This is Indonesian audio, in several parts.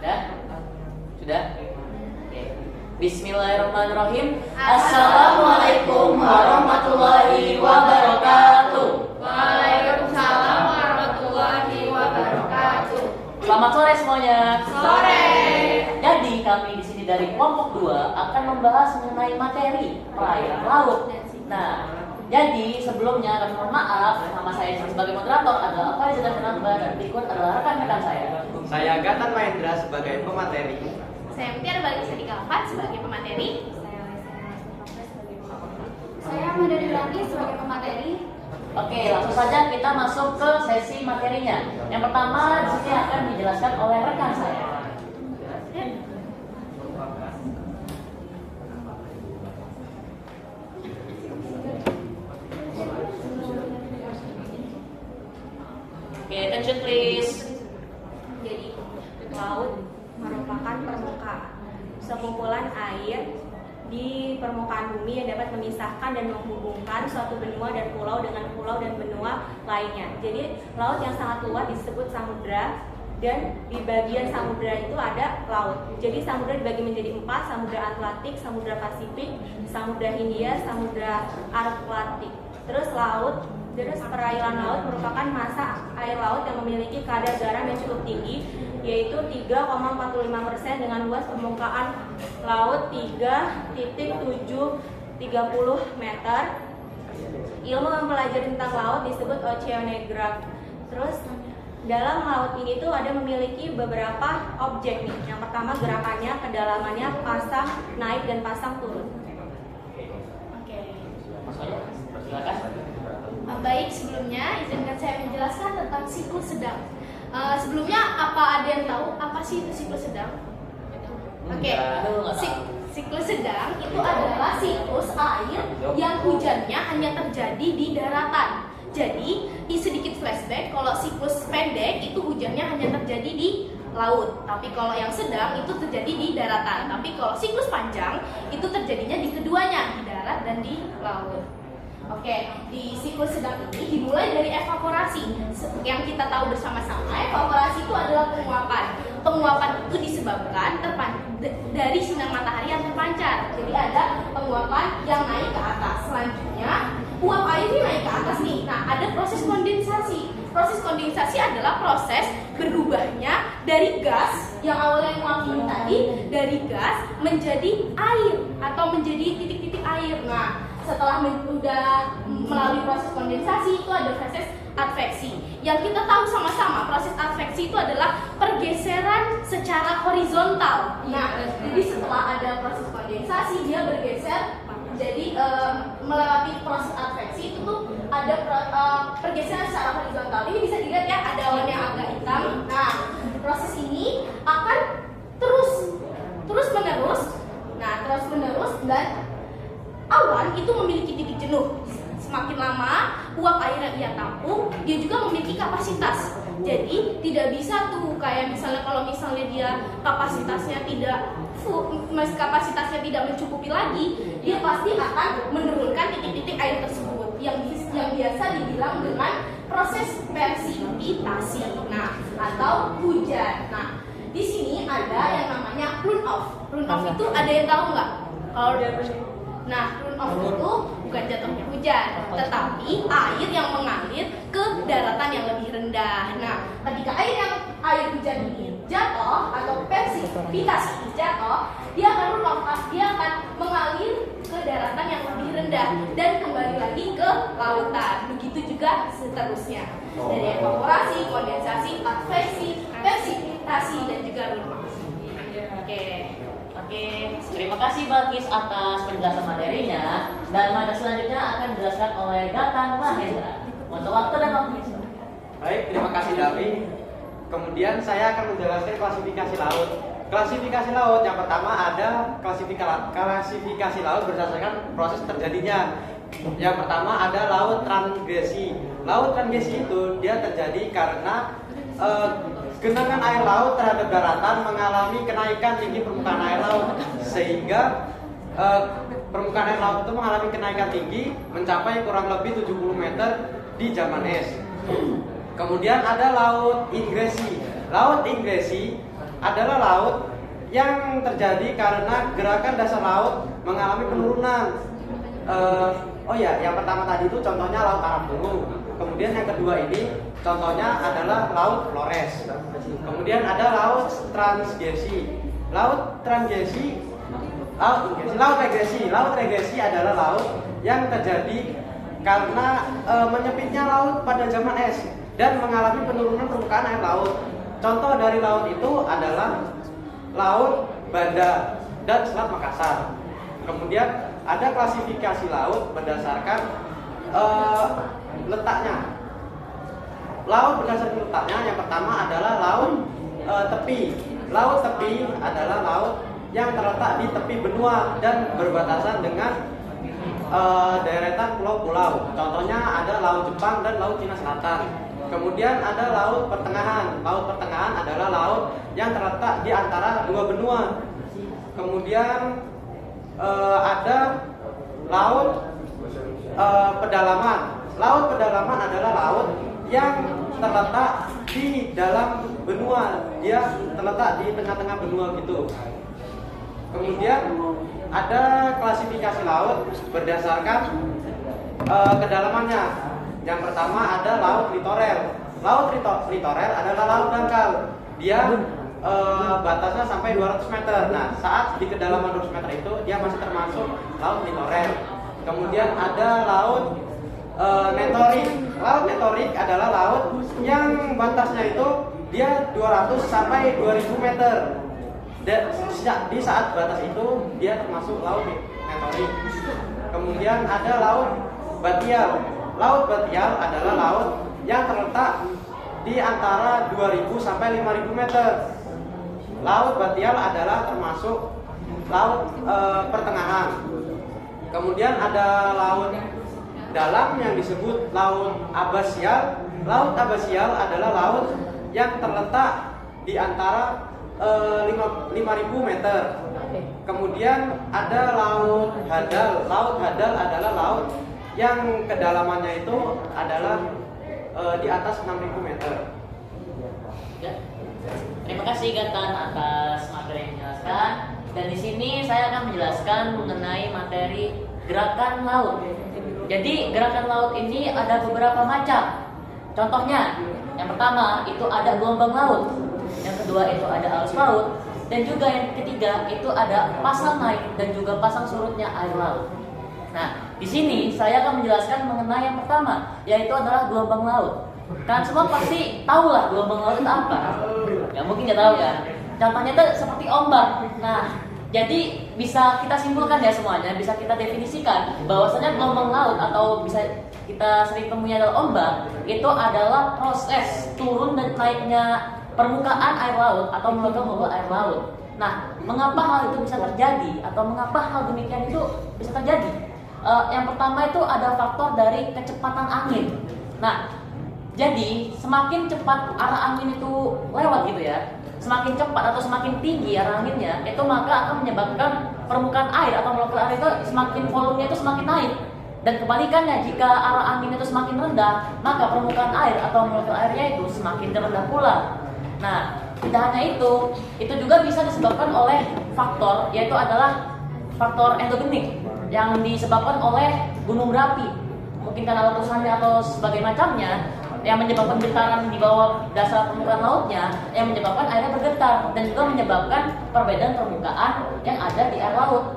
Sudah? Sudah? Oke. Bismillahirrahmanirrahim. Assalamualaikum warahmatullahi wabarakatuh. Waalaikumsalam warahmatullahi wabarakatuh. Selamat sore semuanya. Sore. Jadi kami di sini dari kelompok 2 akan membahas mengenai materi perairan laut. Nah, jadi sebelumnya kami mohon maaf, nama saya sebagai moderator adalah Faiz Nambah dan berikut adalah rekan-rekan saya. Saya Gatan Mahendra sebagai pemateri. Saya Mutiara Balik Sadika Alfat sebagai pemateri. Saya Madani Lagi sebagai pemateri. Oke, langsung saja kita masuk ke sesi materinya. Yang pertama di sini akan dijelaskan oleh rekan saya. Oke, attention please. Jadi, laut merupakan sekumpulan air di permukaan bumi yang dapat memisahkan dan menghubungkan suatu benua dan pulau dengan pulau dan benua lainnya. Jadi, laut yang sangat luas disebut samudra, dan di bagian samudra itu ada laut. Jadi, samudra dibagi menjadi 4, samudra Atlantik, samudra Pasifik, samudra Hindia, samudra Atlantik. Terus perairan laut merupakan massa air laut yang memiliki kadar garam yang cukup tinggi, yaitu 3,45% dengan luas permukaan laut 3,730 meter. Ilmu mempelajari tentang laut disebut oceanography. Terus dalam laut ini tuh ada memiliki beberapa objek nih. Yang pertama gerakannya, kedalamannya, pasang naik dan pasang turun. Oke. Silakan. Baik, sebelumnya izinkan saya menjelaskan tentang siklus sedang. Sebelumnya apa ada yang tahu apa sih itu siklus sedang? Oke. Siklus sedang itu adalah siklus air yang hujannya hanya terjadi di daratan. Jadi, sedikit flashback, kalau siklus pendek itu hujannya hanya terjadi di laut. Tapi kalau yang sedang itu terjadi di daratan. Tapi kalau siklus panjang itu terjadinya di keduanya, di darat dan di laut. Oke, di siklus sedang ini dimulai dari evaporasi. Yang kita tahu bersama-sama, evaporasi itu adalah penguapan. Penguapan itu disebabkan dari sinar matahari yang terpancar. Jadi ada penguapan yang naik ke atas. Selanjutnya, uap air ini naik ke atas nih. Nah, ada proses kondensasi. Proses kondensasi adalah proses berubahnya dari gas yang awalnya uap ini tadi, dari gas menjadi air atau menjadi titik-titik air. Nah, setelah sudah melalui proses kondensasi itu ada proses adveksi. Yang kita tahu sama-sama, proses adveksi itu adalah pergeseran secara horizontal. Nah, jadi setelah ada proses kondensasi dia bergeser. Jadi melewati proses adveksi itu tuh ada pergeseran secara horizontal. Ini bisa dilihat ya, ada warna agak hitam. Nah, proses ini akan terus menerus. Nah, terus menerus dan awan itu memiliki titik jenuh. Semakin lama uap air yang ia tampung, dia juga memiliki kapasitas. Jadi tidak bisa tuh kayak misalnya kalau misalnya dia kapasitasnya tidak mencukupi lagi, dia pasti akan menurunkan titik-titik air tersebut yang biasa dibilang dengan proses presipitasi. Nah, atau hujan. Nah, di sini ada yang namanya runoff. Runoff itu ada yang tahu nggak? Kalau nah, runoff itu bukan jatuhnya hujan, tetapi air yang mengalir ke daratan yang lebih rendah. Nah, ketika air hujan ini jatuh atau presipitasi jatuh, dia akan runoff, dia akan mengalir ke daratan yang lebih rendah dan kembali lagi ke lautan. Begitu juga seterusnya. Dari evaporasi, kondensasi, adveksi, presipitasi dan juga runoff. Oke, terima kasih Balkis atas penjelasan materinya. Dan materi selanjutnya akan dijelaskan oleh Gatan Mahendra. Untuk waktu dan waktu. Baik, terima kasih Davi. Kemudian saya akan menjelaskan klasifikasi laut. Klasifikasi laut yang pertama ada klasifikasi laut berdasarkan proses terjadinya. Yang pertama ada laut transgresi. Laut transgresi itu dia terjadi karena genangan air laut terhadap daratan mengalami kenaikan tinggi permukaan air laut, sehingga permukaan air laut itu mengalami kenaikan tinggi mencapai kurang lebih 70 meter di zaman es. Kemudian ada laut ingresi. Laut ingresi adalah laut yang terjadi karena gerakan dasar laut mengalami penurunan. Oh ya, yang pertama tadi itu contohnya laut Arab dulu. Kemudian yang kedua ini contohnya adalah laut Flores. Kemudian ada laut transgresi. Laut regresi adalah laut yang terjadi karena menyempitnya laut pada zaman es dan mengalami penurunan permukaan air laut. Contoh dari laut itu adalah Laut Banda dan Selat Makassar. Kemudian ada klasifikasi laut berdasarkan letaknya. Laut berdasarkan letaknya, yang pertama adalah laut tepi. Laut tepi adalah laut yang terletak di tepi benua dan berbatasan dengan deretan pulau-pulau. Contohnya ada Laut Jepang dan Laut Cina Selatan. Kemudian ada laut pertengahan. Laut pertengahan adalah laut yang terletak di antara dua benua. Kemudian ada laut pedalaman. Laut pedalaman adalah laut yang terletak di dalam benua. Dia terletak di tengah-tengah benua gitu. Kemudian ada klasifikasi laut berdasarkan kedalamannya. Yang pertama ada laut litorel. Laut litorel adalah laut dangkal. Dia batasnya sampai 200 meter. Nah, saat di kedalaman 200 meter itu dia masih termasuk laut litorel. Kemudian ada laut netorik. Laut netorik adalah laut yang batasnya itu dia 200 sampai 2000 meter. Dan di saat batas itu dia termasuk laut netorik. Kemudian ada laut batial. Laut batial adalah laut yang terletak di antara 2000 sampai 5000 meter. Laut batial adalah termasuk laut pertengahan. Kemudian ada laut dalam yang disebut laut abasial. Laut abasial adalah laut yang terletak di antara 5000 meter. Kemudian ada laut hadal. Laut hadal adalah laut yang kedalamannya itu adalah di atas 6000 meter. Ya. Terima kasih Gatan atas materi yang dijelaskan. Dan di sini saya akan menjelaskan mengenai materi gerakan laut. Jadi gerakan laut ini ada beberapa macam. Contohnya, yang pertama itu ada gelombang laut, yang kedua itu ada arus laut, dan juga yang ketiga itu ada pasang naik dan juga pasang surutnya air laut. Nah, di sini saya akan menjelaskan mengenai yang pertama, yaitu adalah gelombang laut. Kalian semua pasti tahu lah gelombang laut itu apa. Ya mungkin nggak tahu kan. Contohnya itu seperti ombak. Nah, jadi bisa kita simpulkan ya semuanya, bisa kita definisikan bahwasanya gelombang laut atau bisa kita sering temui adalah ombak, itu adalah proses turun dan naiknya permukaan air laut atau meluap air laut. Nah, mengapa hal itu bisa terjadi atau mengapa hal demikian itu bisa terjadi? Yang pertama itu ada faktor dari kecepatan angin. Nah, jadi semakin cepat arah angin itu lewat gitu ya, semakin cepat atau semakin tinggi arah anginnya, itu maka akan menyebabkan permukaan air atau molekul air itu semakin volumenya itu semakin naik. Dan kebalikannya, jika arah angin itu semakin rendah, maka permukaan air atau molekul airnya itu semakin rendah pula. Nah, tidak hanya itu juga bisa disebabkan oleh faktor, yaitu adalah faktor endogenik yang disebabkan oleh gunung berapi, mungkin karena letusannya atau sebagai macamnya, yang menyebabkan getaran di bawah dasar permukaan lautnya, yang menyebabkan airnya bergetar dan juga menyebabkan perbedaan permukaan yang ada di air laut.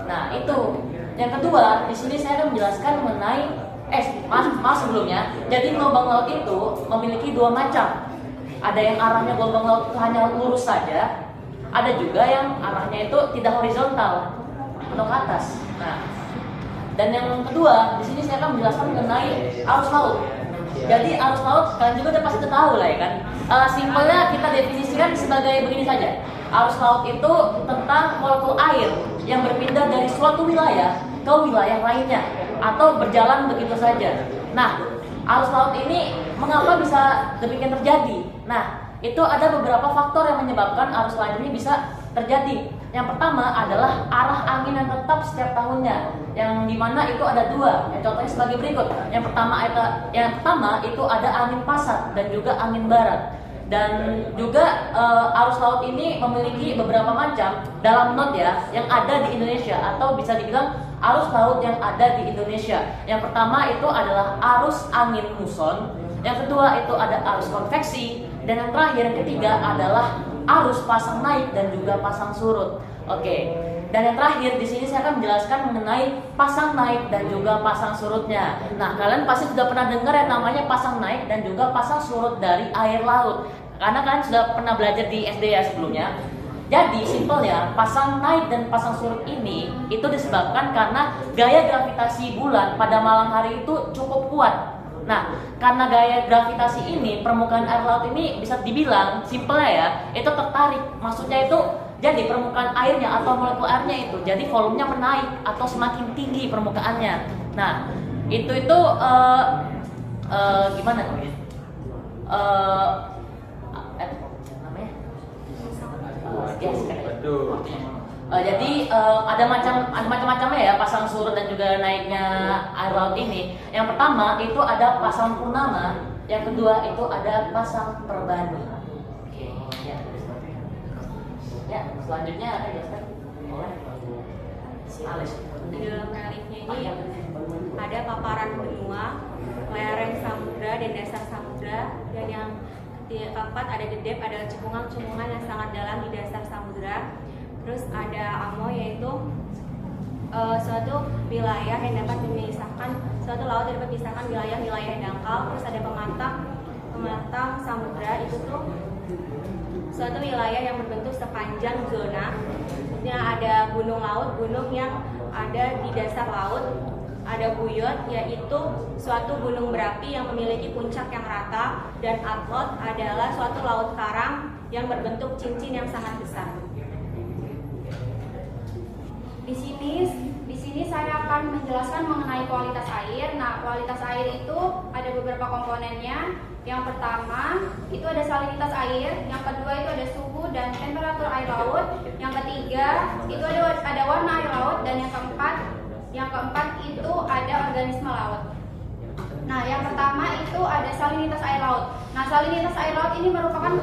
Nah, itu. Yang kedua, di sini saya akan menjelaskan mengenai sebelumnya. Jadi gelombang laut itu memiliki dua macam. Ada yang arahnya gelombang laut itu hanya lurus saja, ada juga yang arahnya itu tidak horizontal atau ke atas. Nah, dan yang kedua, di sini saya akan menjelaskan mengenai arus laut. Jadi arus laut kalian juga udah pasti tahu lah ya kan. Simpelnya kita definisikan sebagai begini saja. Arus laut itu tentang molekul air yang berpindah dari suatu wilayah ke wilayah lainnya atau berjalan begitu saja. Nah, arus laut ini mengapa bisa demikian terjadi? Nah, itu ada beberapa faktor yang menyebabkan arus laut ini bisa terjadi. Yang pertama adalah arah angin yang tetap setiap tahunnya, yang dimana itu ada dua. Contohnya sebagai berikut. Yang pertama itu ada angin pasat dan juga angin barat. Dan juga arus laut ini memiliki beberapa macam dalam not ya yang ada di Indonesia, atau bisa dibilang arus laut yang ada di Indonesia. Yang pertama itu adalah arus angin muson, yang kedua itu ada arus konveksi, dan yang terakhir yang ketiga adalah arus pasang naik dan juga pasang surut. Oke. Dan yang terakhir di sini saya akan menjelaskan mengenai pasang naik dan juga pasang surutnya. Nah, kalian pasti sudah pernah dengar yang namanya pasang naik dan juga pasang surut dari air laut. Karena kalian sudah pernah belajar di SD ya sebelumnya. Jadi simpelnya pasang naik dan pasang surut ini itu disebabkan karena gaya gravitasi bulan pada malam hari itu cukup kuat. Nah, karena gaya gravitasi ini permukaan air laut ini bisa dibilang simpelnya ya, itu tertarik. Maksudnya itu jadi permukaan airnya atau molekul airnya itu jadi volumenya menaik atau semakin tinggi permukaannya. Nah, itu gimana namanya? Namanya? Jadi ada macam-macamnya ya pasang surut dan juga naiknya air laut ini. Yang pertama itu ada pasang purnama, yang kedua itu ada pasang perbani. Oke, ya. Ya, selanjutnya ada jelaskan oleh Alex. Di dalam reliefnya ini ada paparan benua, lereng samudra dan dasar samudra, dan yang keempat ada dedep, ada cekungan-cekungan yang sangat dalam di dasar samudra. Terus ada amo, yaitu suatu wilayah yang dapat memisahkan suatu laut yang dapat memisahkan wilayah-wilayah yang dangkal. Terus ada pematang samudra, itu tuh suatu wilayah yang berbentuk sepanjang zona. Kemudian ada gunung laut, gunung yang ada di dasar laut. Ada buyut, yaitu suatu gunung berapi yang memiliki puncak yang rata. Dan atlot adalah suatu laut karang yang berbentuk cincin yang sangat besar. Di sini saya akan menjelaskan mengenai kualitas air. Nah, kualitas air itu ada beberapa komponennya. Yang pertama itu ada salinitas air, yang kedua itu ada suhu dan temperatur air laut, yang ketiga itu ada warna air laut, dan yang keempat itu ada organisme laut. Nah, yang pertama itu ada salinitas air laut. Nah, salinitas air laut ini merupakan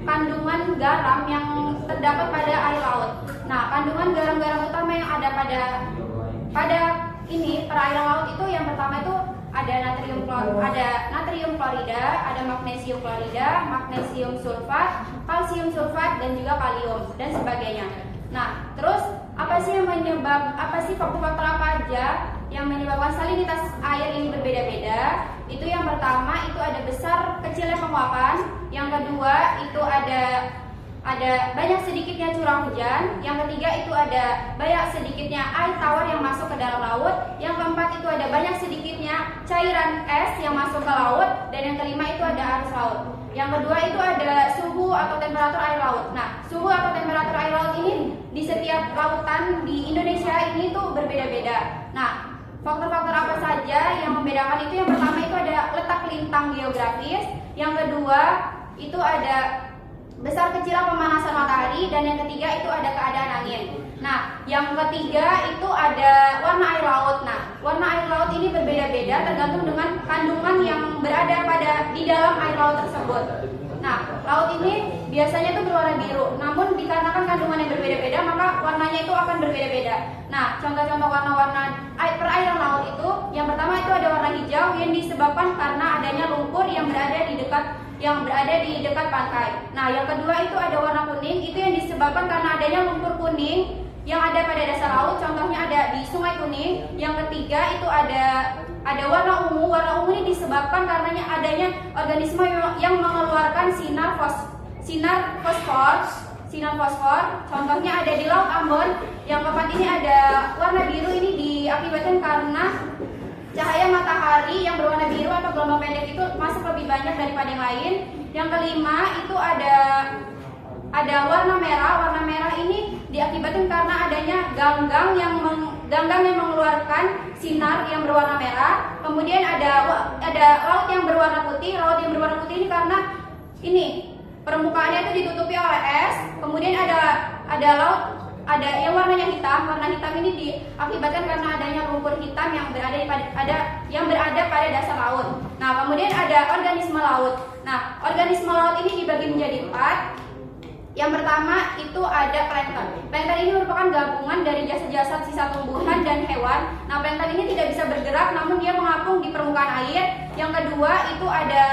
kandungan garam yang terdapat pada air laut. Nah, kandungan garam-garam utama yang ada pada perairan laut itu yang pertama itu ada natrium klorida, ada magnesium klorida, magnesium sulfat, kalsium sulfat, dan juga kalium dan sebagainya. Nah, terus apa sih faktor-faktor apa aja yang menyebabkan salinitas air ini berbeda-beda? Itu yang pertama itu ada besar kecilnya penguapan, yang kedua itu ada banyak sedikitnya curah hujan, yang ketiga itu ada banyak sedikitnya air tawar yang masuk ke dalam laut, yang keempat itu ada banyak sedikitnya cairan es yang masuk ke laut, dan yang kelima itu ada arus laut. Yang kedua itu ada suhu atau temperatur air laut. Nah, suhu atau temperatur air laut ini di setiap lautan di Indonesia ini tuh berbeda-beda. Nah, faktor-faktor apa saja yang membedakan itu? Yang pertama itu ada letak lintang geografis, yang kedua itu ada besar kecilnya pemanasan matahari, dan yang ketiga itu ada keadaan angin. Nah, yang ketiga itu ada warna air laut. Nah, warna air laut ini berbeda-beda tergantung dengan kandungan yang berada di dalam air laut tersebut. Nah, laut ini biasanya itu berwarna biru, namun dikarenakan kandungan yang berbeda-beda maka warnanya itu akan berbeda-beda. Nah, contoh-contoh warna-warna perairan laut itu, yang pertama itu ada warna hijau yang disebabkan karena adanya lumpur yang berada di dekat pantai. Nah, yang kedua itu ada warna kuning, itu yang disebabkan karena adanya lumpur kuning yang ada pada dasar laut, contohnya ada di Sungai Kuning. Yang ketiga itu ada warna ungu. Warna ungu ini disebabkan karena adanya organisme yang mengeluarkan sinar fosfor. Contohnya ada di Laut Ambon. Yang keempat ini ada warna biru, ini diakibatkan karena cahaya matahari yang berwarna biru atau gelombang pendek itu masuk lebih banyak daripada yang lain. Yang kelima itu ada warna merah. Warna merah ini diakibatkan karena adanya ganggang yang mengeluarkan sinar yang berwarna merah. Kemudian ada laut yang berwarna putih. Laut yang berwarna putih ini karena permukaannya itu ditutupi oleh es. Kemudian ada laut yang warnanya hitam. Warna hitam ini diakibatkan karena adanya lumpur hitam yang berada pada dasar laut. Nah, kemudian ada organisme laut. Nah, organisme laut ini dibagi menjadi 4. Yang pertama itu ada plankton. Plankton ini merupakan gabungan dari jasad-jasad sisa tumbuhan dan hewan. Nah, plankton ini tidak bisa bergerak, namun dia mengapung di permukaan air. Yang kedua itu ada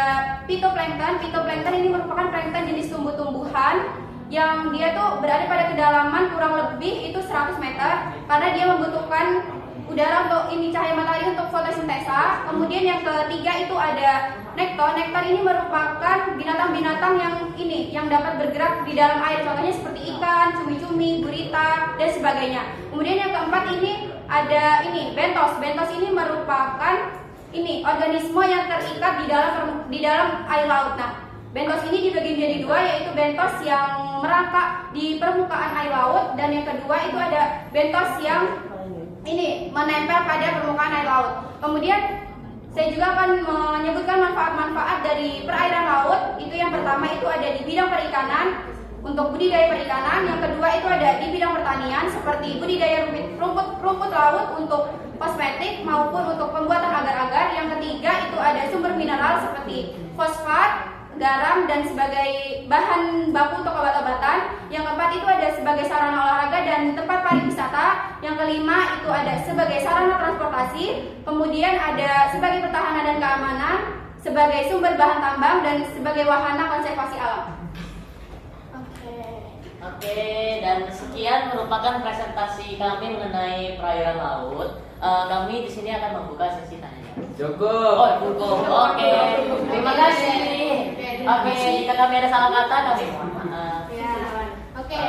phytoplankton. Phytoplankton ini merupakan plankton jenis tumbuh-tumbuhan yang dia tuh berada pada kedalaman kurang lebih itu 100 meter karena dia membutuhkan udara untuk cahaya matahari untuk fotosintesa. Kemudian yang ketiga itu ada nektar. Nektar ini merupakan binatang-binatang yang dapat bergerak di dalam air. Contohnya seperti ikan, cumi-cumi, gurita dan sebagainya. Kemudian yang keempat ini ada bentos. Bentos ini merupakan organisme yang terikat di dalam air laut. Nah, bentos ini dibagi menjadi 2, yaitu bentos yang merangkak di permukaan air laut dan yang kedua itu ada bentos yang menempel pada permukaan air laut. Kemudian saya juga akan menyebutkan manfaat-manfaat dari perairan laut. Itu yang pertama itu ada di bidang perikanan untuk budidaya perikanan. Yang kedua itu ada di bidang pertanian seperti budidaya rumput laut untuk kosmetik maupun untuk pembuatan agar-agar. Yang ketiga itu ada sumber mineral seperti fosfat, garam dan sebagai bahan baku untuk obat-obatan. Yang keempat itu ada sebagai sarana olahraga dan tempat pariwisata. Yang kelima itu ada sebagai sarana transportasi. Kemudian ada sebagai pertahanan dan keamanan, sebagai sumber bahan tambang dan sebagai wahana konservasi alam. Oke, dan sekian merupakan presentasi kami mengenai perairan laut. Kami di sini akan membuka sesi tanya. Cukup. Oh, cukup. Oke. Terima kasih. Oke, jika kami ada salah kata kami mohon maaf. Ya. Oke.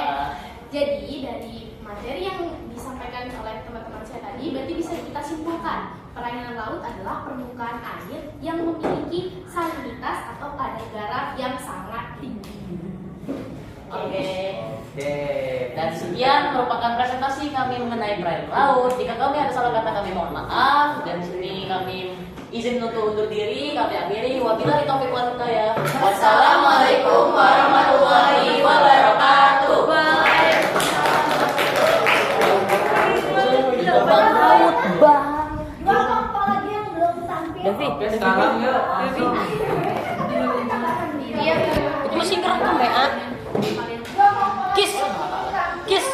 Jadi dari materi yang disampaikan oleh teman-teman saya tadi, berarti bisa kita simpulkan perairan laut adalah permukaan air yang memiliki salinitas atau kadar garam yang sangat tinggi. Oke. Dan sekian merupakan presentasi kami mengenai perairan laut. Jika kami ada salah kata kami mohon maaf. Dan di sini kami izin untuk undur diri. Kami akhiri. Wabillahi taufiq wal hidayah. Wassalamualaikum warahmatullahi wabarakatuh. Bang laut, bang. Apalagi yang belum tampil. Oke, sekarang yuk. Iya. Itu masih ngerekam ya? Kiss. Kiss.